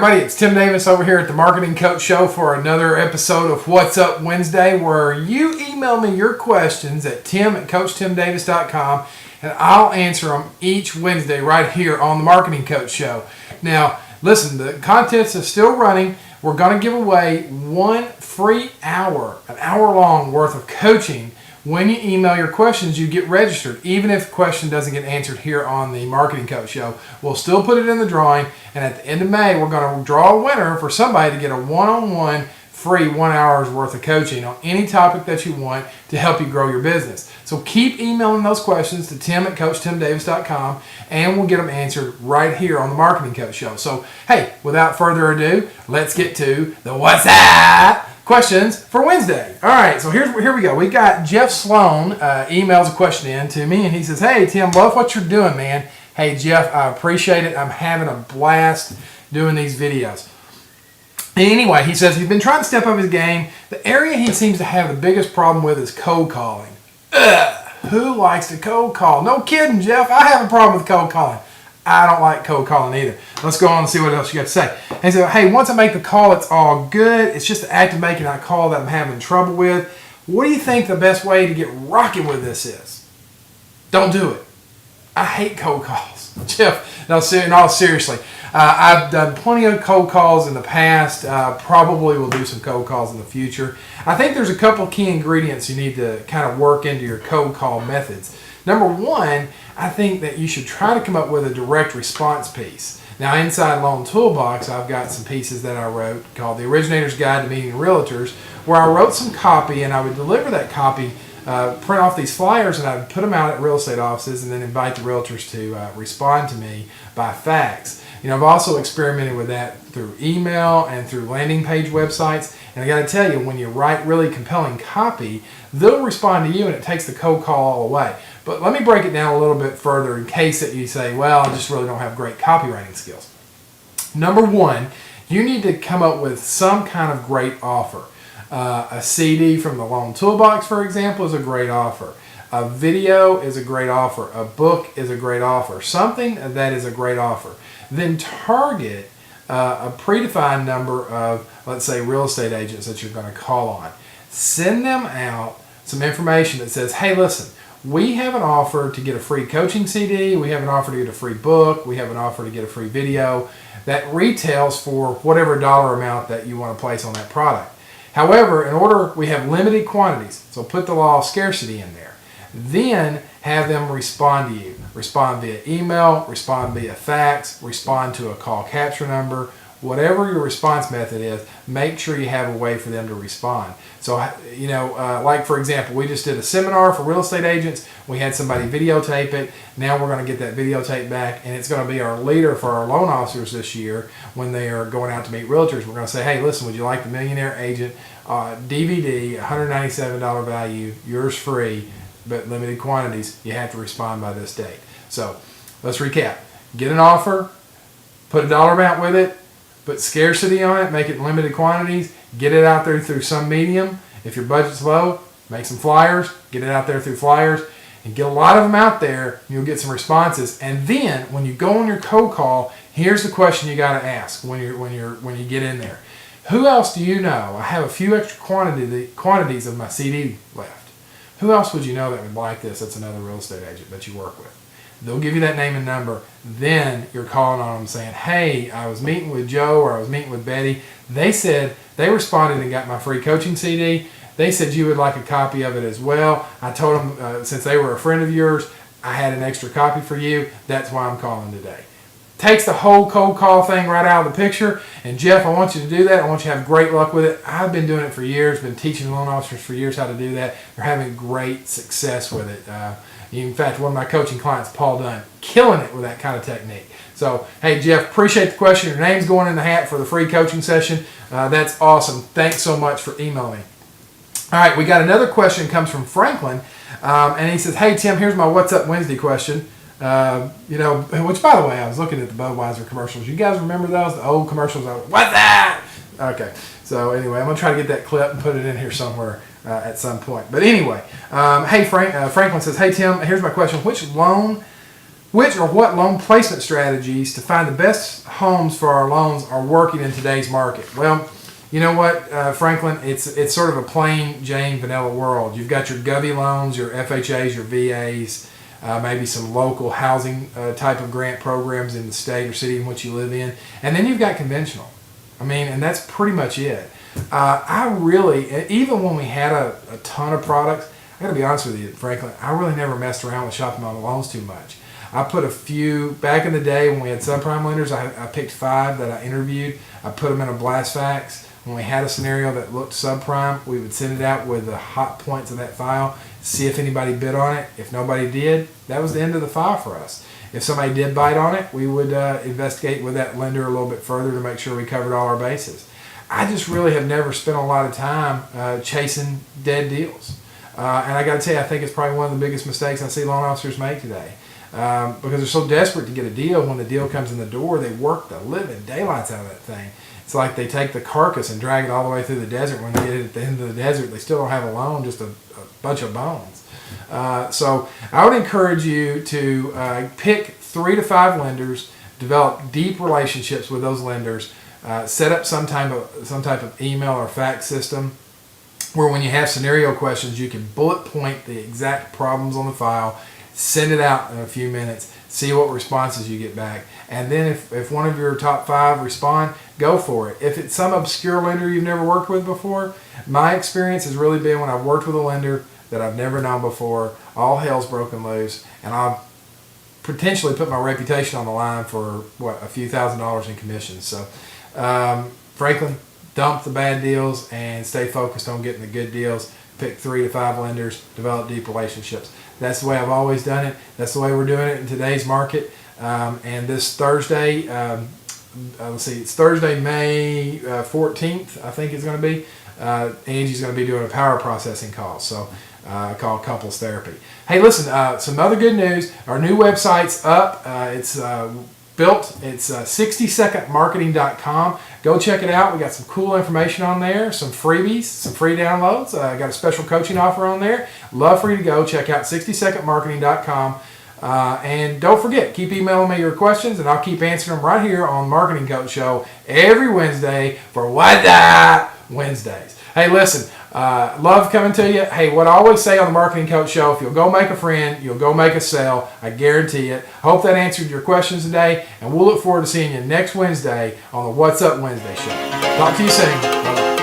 everybody, it's Tim Davis over here at the Marketing Coach Show for another episode of What's Up Wednesday, where you email me your questions at tim@coachtimdavis.com, and I'll answer them each Wednesday right here on the Marketing Coach Show. Now, listen, the contests are still running. We're going to give away one free hour, an hour long worth of coaching. When you email your questions, you get registered. Even if the question doesn't get answered here on the Marketing Coach Show, we'll still put it in the drawing. And at the end of May, we're going to draw a winner for somebody to get a one-on-one free 1 hour's worth of coaching on any topic that you want to help you grow your business. So keep emailing those questions to tim@coachtimdavis.com, and we'll get them answered right here on the Marketing Coach Show. So, hey, without further ado, let's get to the What's Up questions for Wednesday. All right, so here we go. We got Jeff Sloan emails a question in to me, and he says, "Hey Tim, love what you're doing, man." Hey Jeff, I appreciate it. I'm having a blast doing these videos. Anyway, he says he's been trying to step up his game. The area he seems to have the biggest problem with is cold calling. Who likes to cold call? No kidding, Jeff. I have a problem with cold calling. I don't like cold calling either. Let's go on and see what else you got to say. He said, "Hey, once I make the call, it's all good. It's just the act of making that call that I'm having trouble with. What do you think the best way to get rocking with this is?" Don't do it. I hate cold calls. Jeff, no, seriously. I've done plenty of cold calls in the past. Probably will do some cold calls in the future. I think there's a couple key ingredients you need to kind of work into your cold call methods. Number one, I think that you should try to come up with a direct response piece. Now, inside Loan Toolbox, I've got some pieces that I wrote called The Originator's Guide to Meeting Realtors, where I wrote some copy, and I would deliver that copy, print off these flyers, and I would put them out at real estate offices and then invite the realtors to respond to me by fax. You know, I've also experimented with that through email and through landing page websites. And I got to tell you, when you write really compelling copy, they'll respond to you, and it takes the cold call all away. But let me break it down a little bit further in case that you say, well, I just really don't have great copywriting skills. Number one, you need to come up with some kind of great offer. A CD from the Loan Toolbox, for example, is a great offer. A video is a great offer. A book is a great offer. Something that is a great offer. Then target a predefined number of, let's say, real estate agents that you're going to call on. Send them out some information that says, hey, listen, we have an offer to get a free coaching CD. We have an offer to get a free book. We have an offer to get a free video that retails for whatever dollar amount that you want to place on that product. However, we have limited quantities, so put the law of scarcity in there. Then have them respond to you. Respond via email, respond via fax, respond to a call capture number. Whatever your response method is, make sure you have a way for them to respond. So, like for example, we just did a seminar for real estate agents. We had somebody videotape it. Now we're going to get that videotape back, and it's going to be our leader for our loan officers this year when they are going out to meet realtors. We're going to say, hey, listen, would you like the Millionaire Agent DVD, $197 value, yours free, but limited quantities. You have to respond by this date. So let's recap. Get an offer, put a dollar amount with it, put scarcity on it, make it limited quantities, get it out there through some medium. If your budget's low, make some flyers, get it out there through flyers, and get a lot of them out there. You'll get some responses. And then when you go on your cold call, here's the question you got to ask when you get in there. Who else do you know? I have a few extra quantities of my CD left. Who else would you know that would like this? That's another real estate agent that you work with. They'll give you that name and number. Then you're calling on them saying, hey, I was meeting with Joe or I was meeting with Betty. They said they responded and got my free coaching CD. They said you would like a copy of it as well. I told them since they were a friend of yours, I had an extra copy for you. That's why I'm calling today. Takes the whole cold call thing right out of the picture. And Jeff, I want you to do that. I want you to have great luck with it. I've been doing it for years, been teaching loan officers for years how to do that. They're having great success with it. In fact, one of my coaching clients, Paul Dunn, killing it with that kind of technique. So, hey, Jeff, appreciate the question. Your name's going in the hat for the free coaching session. That's awesome. Thanks so much for emailing me. All right, we got another question comes from Franklin. And he says, hey, Tim, here's my What's Up Wednesday question. Which, by the way, I was looking at the Budweiser commercials. You guys remember those? The old commercials? What's that? Okay. So anyway, I'm going to try to get that clip and put it in here somewhere at some point. But anyway, hey, Franklin says, hey, Tim, here's my question. Which loan Which or what loan placement strategies to find the best homes for our loans are working in today's market? Well, you know what, Franklin? It's sort of a plain Jane vanilla world. You've got your Govy loans, your FHAs, your VAs, maybe some local housing type of grant programs in the state or city in which you live in, and then you've got conventional. I mean, and that's pretty much it. I really, even when we had a ton of products, I got to be honest with you, Franklin, I really never messed around with shopping on the loans too much. I put a few, back in the day when we had subprime lenders, I picked 5 that I interviewed. I put them in a blast fax. When we had a scenario that looked subprime, we would send it out with the hot points of that file, see if anybody bid on it. If nobody did, that was the end of the file for us. If somebody did bite on it, we would investigate with that lender a little bit further to make sure we covered all our bases. I just really have never spent a lot of time chasing dead deals. And I got to tell you, I think it's probably one of the biggest mistakes I see loan officers make today. Because they're so desperate to get a deal. When the deal comes in the door, they work the living daylights out of that thing. It's like they take the carcass and drag it all the way through the desert. When they get it at the end of the desert, they still don't have a loan, just a bunch of bones. So I would encourage you to pick 3 to 5 lenders, develop deep relationships with those lenders, set up some type of email or fax system where when you have scenario questions, you can bullet point the exact problems on the file, send it out in a few minutes, see what responses you get back. And then if one of your top 5 respond, go for it. If it's some obscure lender you've never worked with before, my experience has really been when I've worked with a lender that I've never known before, all hell's broken loose, and I've potentially put my reputation on the line for, a few $1,000s in commissions. So, Franklin, dump the bad deals and stay focused on getting the good deals. Pick 3 to 5 lenders, develop deep relationships. That's the way I've always done it. That's the way we're doing it in today's market. And this Thursday, it's Thursday, May 14th, I think it's going to be. Angie's going to be doing a power processing call, called Couples Therapy. Hey, listen, some other good news. Our new website's up. It's built. It's 60secondmarketing.com. Go check it out. We got some cool information on there, some freebies, some free downloads. I got a special coaching offer on there. Love for you to go check out 60secondmarketing.com. And don't forget, keep emailing me your questions, and I'll keep answering them right here on Marketing Coach Show every Wednesday for What Up Wednesdays. Hey, listen, love coming to you. Hey, what I always say on the Marketing Coach Show, if you'll go make a friend, you'll go make a sale. I guarantee it. Hope that answered your questions today, and we'll look forward to seeing you next Wednesday on the What's Up Wednesday show. Talk to you soon. Bye-bye.